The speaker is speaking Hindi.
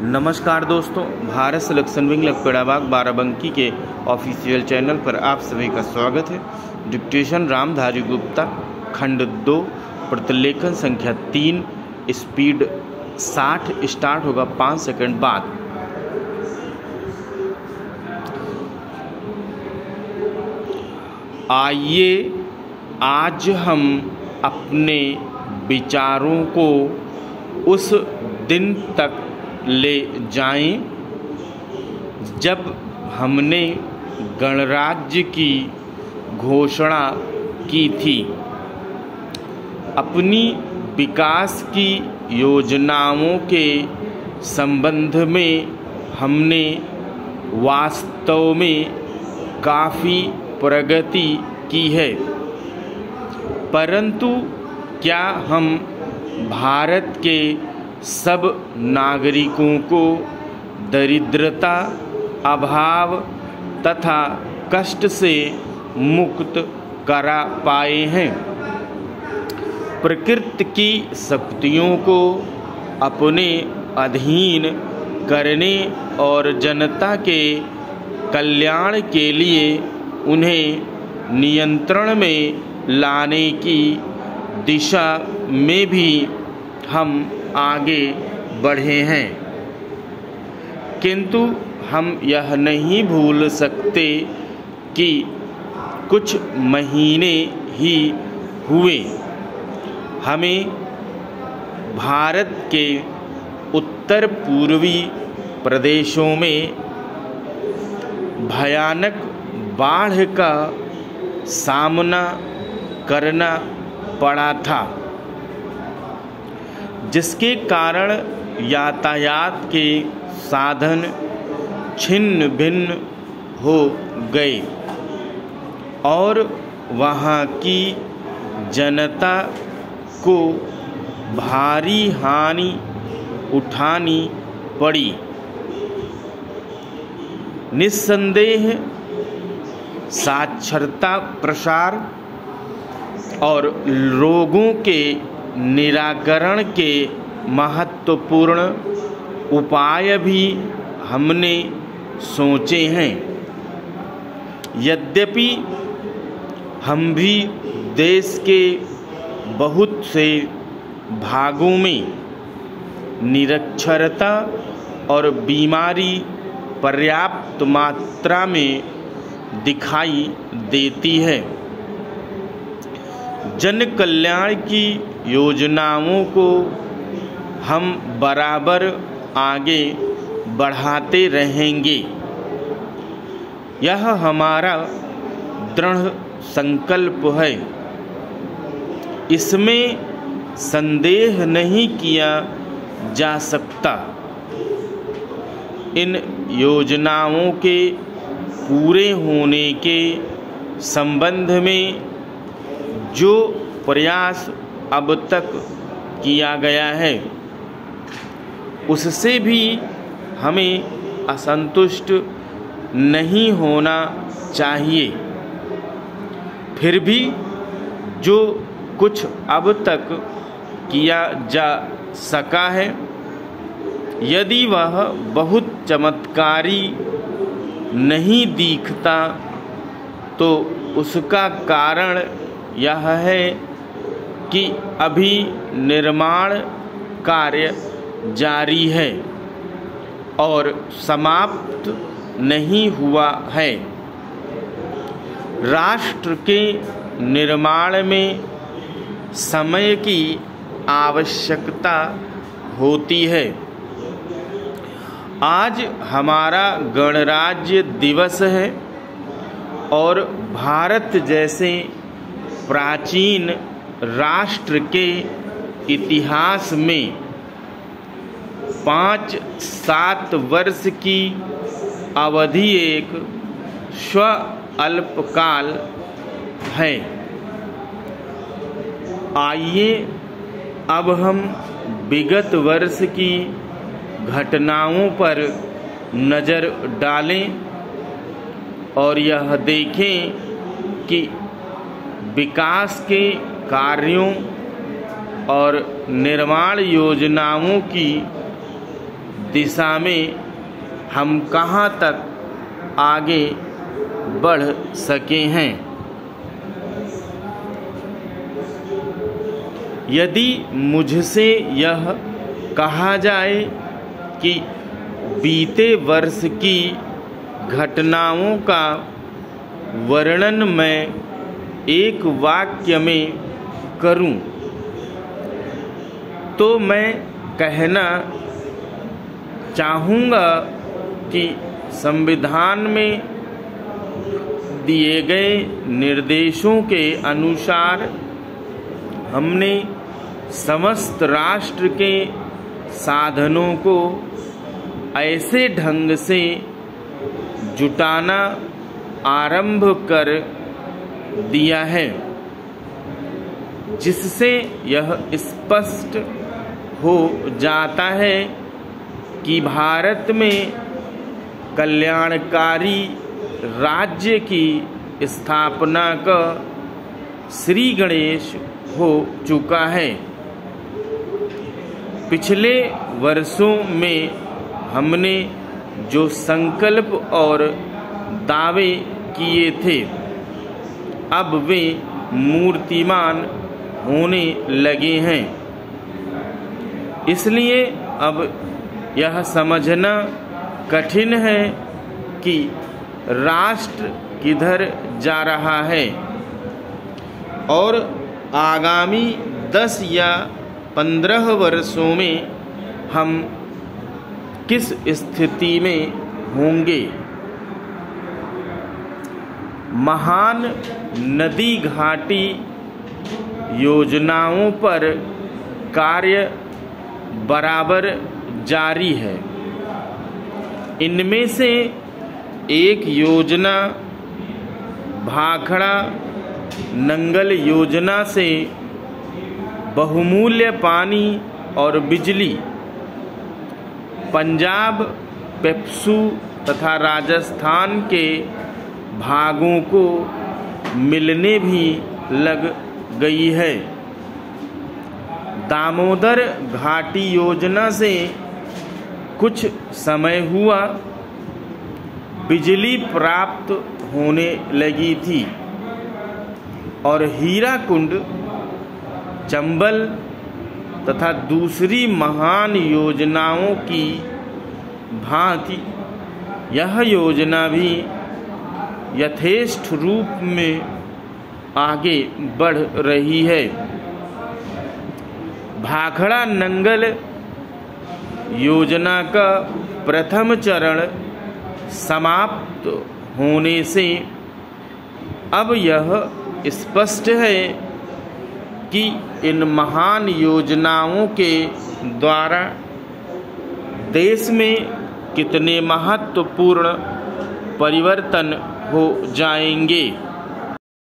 नमस्कार दोस्तों, भारत सिलेक्शन विंग लखपेड़ाबाग बाराबंकी के ऑफिशियल चैनल पर आप सभी का स्वागत है। डिक्टेशन रामधारी गुप्ता, खंड 2, प्रतिलेखन संख्या 3, स्पीड 60, स्टार्ट होगा 5 सेकंड बाद। आइए आज हम अपने विचारों को उस दिन तक ले जाएं जब हमने गणराज्य की घोषणा की थी। अपनी विकास की योजनाओं के संबंध में हमने वास्तव में काफ़ी प्रगति की है, परंतु क्या हम भारत के सब नागरिकों को दरिद्रता, अभाव तथा कष्ट से मुक्त करा पाए हैं? प्रकृति की शक्तियों को अपने अधीन करने और जनता के कल्याण के लिए उन्हें नियंत्रण में लाने की दिशा में भी हम आगे बढ़े हैं, किंतु हम यह नहीं भूल सकते कि कुछ महीने ही हुए हमें भारत के उत्तर पूर्वी प्रदेशों में भयानक बाढ़ का सामना करना पड़ा था, जिसके कारण यातायात के साधन छिन्न भिन्न हो गए और वहाँ की जनता को भारी हानि उठानी पड़ी। निस्संदेह साक्षरता प्रसार और रोगों के निराकरण के महत्वपूर्ण उपाय भी हमने सोचे हैं। यद्यपि हम भी देश के बहुत से भागों में निरक्षरता और बीमारी पर्याप्त मात्रा में दिखाई देती है, जन कल्याण की योजनाओं को हम बराबर आगे बढ़ाते रहेंगे। यह हमारा दृढ़ संकल्प है, इसमें संदेह नहीं किया जा सकता। इन योजनाओं के पूरे होने के संबंध में जो प्रयास अब तक किया गया है, उससे भी हमें असंतुष्ट नहीं होना चाहिए। फिर भी जो कुछ अब तक किया जा सका है, यदि वह बहुत चमत्कारी नहीं दिखता, तो उसका कारण यह है कि अभी निर्माण कार्य जारी है और समाप्त नहीं हुआ है। राष्ट्र के निर्माण में समय की आवश्यकता होती है। आज हमारा गणराज्य दिवस है और भारत जैसे प्राचीन राष्ट्र के इतिहास में 5-7 वर्ष की अवधि एक अल्पकाल है। आइए अब हम विगत वर्ष की घटनाओं पर नज़र डालें और यह देखें कि विकास के कार्यों और निर्माण योजनाओं की दिशा में हम कहाँ तक आगे बढ़ सके हैं। यदि मुझसे यह कहा जाए कि बीते वर्ष की घटनाओं का वर्णन मैं एक वाक्य में करूं, तो मैं कहना चाहूँगा कि संविधान में दिए गए निर्देशों के अनुसार हमने समस्त राष्ट्र के साधनों को ऐसे ढंग से जुटाना आरंभ कर दिया है जिससे यह स्पष्ट हो जाता है कि भारत में कल्याणकारी राज्य की स्थापना का श्री गणेश हो चुका है। पिछले वर्षों में हमने जो संकल्प और दावे किए थे अब वे मूर्तिमान होने लगे हैं। इसलिए अब यह समझना कठिन है कि राष्ट्र किधर जा रहा है और आगामी 10 या 15 वर्षों में हम किस स्थिति में होंगे। महान नदी घाटी योजनाओं पर कार्य बराबर जारी है। इनमें से एक योजना भाखड़ा नंगल योजना से बहुमूल्य पानी और बिजली पंजाब, पेप्सू तथा राजस्थान के भागों को मिलने भी लग गई है। दामोदर घाटी योजना से कुछ समय हुआ बिजली प्राप्त होने लगी थी और हीराकुंड, चंबल तथा दूसरी महान योजनाओं की भांति यह योजना भी यथेष्ट रूप में आगे बढ़ रही है। भाखड़ा नंगल योजना का प्रथम चरण समाप्त होने से अब यह स्पष्ट है कि इन महान योजनाओं के द्वारा देश में कितने महत्वपूर्ण परिवर्तन हो जाएंगे।